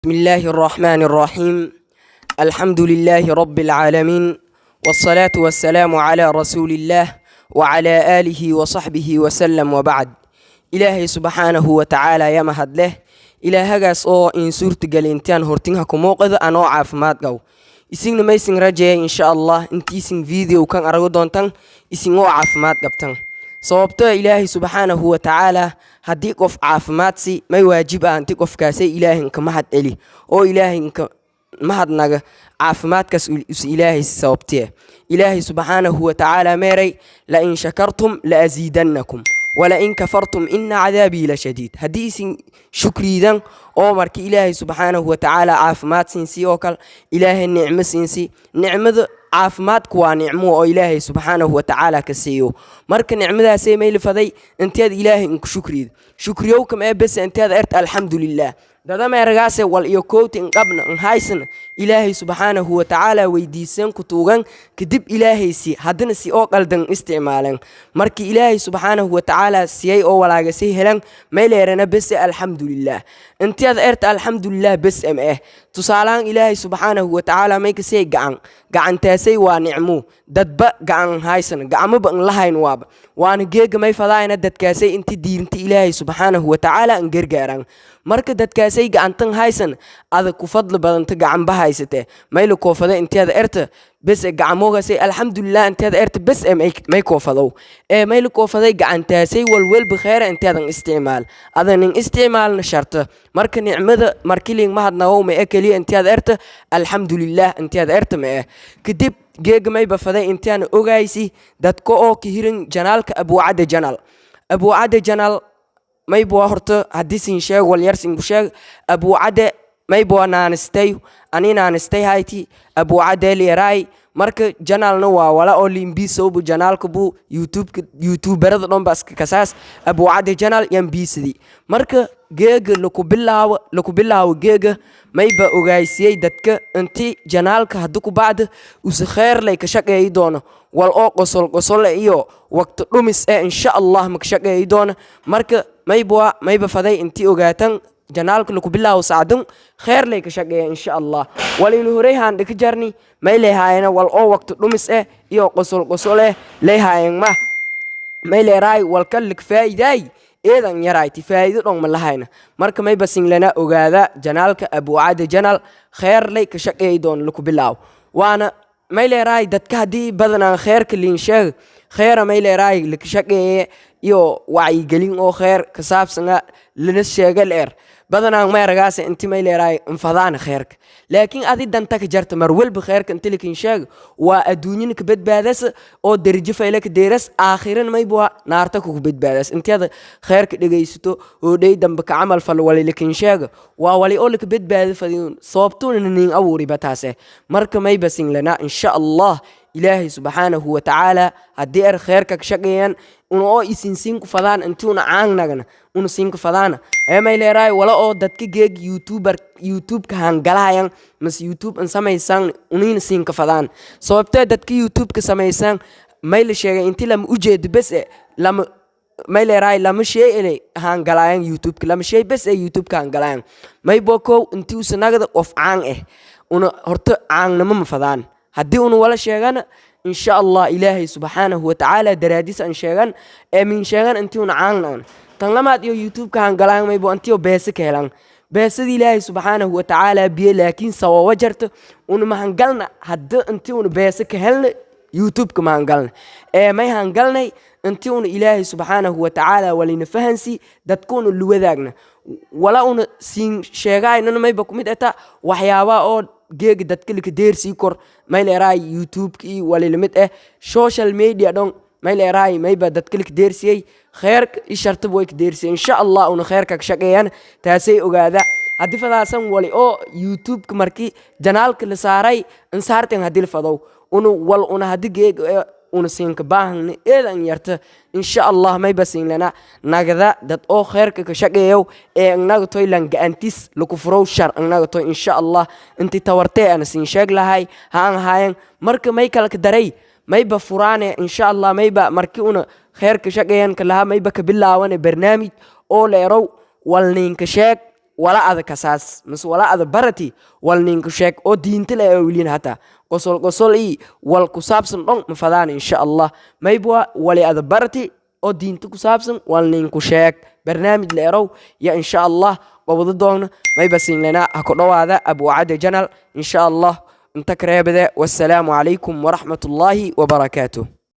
بسم الله الرحمن الرحيم. الحمد لله رب العالمين، والصلاة والسلام على رسول الله وعلى آله وصحبه وسلم وبعد. إلهي سبحانه وتعالى يا مهد له إلهاس أو إن سورة قلنتان هرتينها كموقظ أنا عافمات جو إسين ما يسين رجع إن شاء الله إنتي سين فيديو كان أرغدون تان إسين أو عافمات قبتان sababta ilaahay subxaanahu wa tacaala haddii qof caafimaadsi may waajiba anti qofkaasay ilaahinka mahad celi oo ilaahinka mahadnaga caafimaadkaas us ilaahay sababtee ilaahay subxaanahu wa tacaala meeray la in shakartum la aziidannakum wala in kafartum inna cadaabii la shadiid. haddii isin shukriidan oo marka ilaahay subxaanahu wa tacaala caafimaad siinsi oo kale ilaahay nicmo siinsi nicmada caafimaadku waa nicmo oo ilaahay subxaanahu wa tacaala ka siiyo marka nicmadaasay mayl faday inteed ilaahay inku shukriyowkam ee bes inteed ert alxamdulilah dadameeragaase wal iyo kooti inqabna inhaysana ilaahay subxaanahu wa tacaala weydiisan ku tuugan kadib ilaahaysi haddana si oo qaldan isticmaalan markii ilaahay subxaanahu wa tacaala siyay oo walaagasay helan mayleerana bes alxamdulilah inteed ert alxamdulilah bes tusaalaan ilaahay subxaanahu wa tacaala may kasay gacantaasay waa nicmo dadba gacan haysan gacmoba in lahayn waana geega may fadaayna dadkaasay inti diinta ilaahay subxaanahu wa tacaala in gargaaran marka dadkaasay gacantan haysan adag ku fadli badanta gacanba haysatee mayla koofada inteeda erta bes gacmoogaasay alxamdulilah inteeda erta bes may koofadow mayla koofaday gacantaasay walwalba kheyra inteedan isticmaal adanin isticmaalna sharta marka nicmada markiling mahadnagow ma keliya inteeda erta alxamdulilah inteeda erta ma kadib geega may bafaday intaan ogaysi dadka oo ka hirin janaalka abuucada janal may bua horta haddii sin sheeg wal yar sin sheeg abuucade may bua naanistay ani naanistay hayti abuucade leeray marka janalna waa wala oo limbiisowbu janaalka bu youtuberada dhan bas kasaas abuucade janal yan biisidi marka geega laku bilaawo geega mayba ogaysiyey dadka inti janaalka hadda ku bacda usi kheyr lay ka shaqeeyi doono wal oo qosol iyo waqti dhumis insha allah ma ka shaqeeyi doono marka mayba faday inti ogaatan janaalka laku bilaawo sacdun kheyr lay ka shaqeeya insha allah walinu horeyhaan dhika jarni may leehaayana wal oo waqti dhumis iyo qosol leehaayeen may leeraay walka lik faa'iiday eedan yarayti faa'iido dhon ma lahayna marka mayba singlana ogaada janaalka abuucada janal kheyr lay ka shaqeeyi doon laku bilaawo waana may leeraay dadka haddii badanaan kheyrka liin sheeg kheyra may leeraay laka shaqeeye iyo wacyigelin oo kheyr ka saabsana lana sheega leer badanaan meeragaase inti may leeraay infadaana kheyrka laakiin adi danta ka jarta mar walba kheyrka inti lakin sheeg waa adduunyana ka badbaadas oo darajo fayla ka deeras aakhiran may bua naarta ku badbaadas inteeda kheyrka dhegaysato oo dhey damba ka camal fal wali lakin sheeg waa wali oo laka badbaada fadiyun sababtuna nin abuuri bataase marka may basin lana insha allah ilaahay subxaanahu wa tacaala haddii kheyrka ka shaqeeyaan una oo isinsiin ku fadaan intuuna caangnagana una siin ku fadaana may leeraay wala oo dadka geeg youtube-ka hangalahayan mas youtube in samaysan unina siin ka fadaan sababtee dadka youtube-ka samaysan may la sheegay inti lama ujeedo bes lama may leeraay lama shay ele hangalayan youtube-ka lama shay bes youtube-ka hangalayan may bokow inti usanagada qof caan una horta caangnama ma fadaan haddii una wala sheegana insha allah ilaahay subxaanahu wa tacaala daraadiis an sheegan min sheegan intii una caangnan tan lamaad iyo youtube-ka hangalaan maybo intii beese ka helan beesadii ilaahay subxaanahu wa tacaala biye laakiin sababa jarta una mahangalna hadda intii una beese ka helna youtube-ka mahangalna may hangalnay intii una ilaahay subxaanahu wa tacaala walina fahansi dadkuuna luwadaagna wala una siin sheegaynana mayba kumid eta waxyaabaa oo geega dadka lika deersii kor may leeraay youtube-ka iyo walilamid social media dhon may leeraay mayba dadka lika deersiyey kheyrka i shartaba way ka deersiyey insha allah una kheyrka ka shaqeeyaan taasay ogaada haddii fadaasan wali oo youtube-ka markii janaalka la saaray insaartan haddii la fadow una haddii geega una siinka baahana eedan yarta insha allah mayba siinlana nagada dad oo kheyrka ka shaqeeyow inaga toy lan gacantiis laku furow shar inaga toy insha allah inti tawartee ana siin sheeg lahay haan haayan marka may kala ka daray mayba furaane insha allah mayba markii una kheyrka shaqeeyan ka laha mayba ka bilaawane barnaamij oo leerow wal ninka sheeg wala ada kasaas mas wala ada barati wal ninku sheeg oo diinta la awliin hata qosol wal ku saabsan dhon ma fadaan insha Allah maybwa wali ada barati oo diinta ku saabsan wal ninku sheeg barnaamij la eraw ya insha Allah wada doona mayba siin lana ha ku dhawaada Abu Cada Channel insha Allah inta kareebada wassalaamu calaykum waraxmatullaahi wabarakaatuh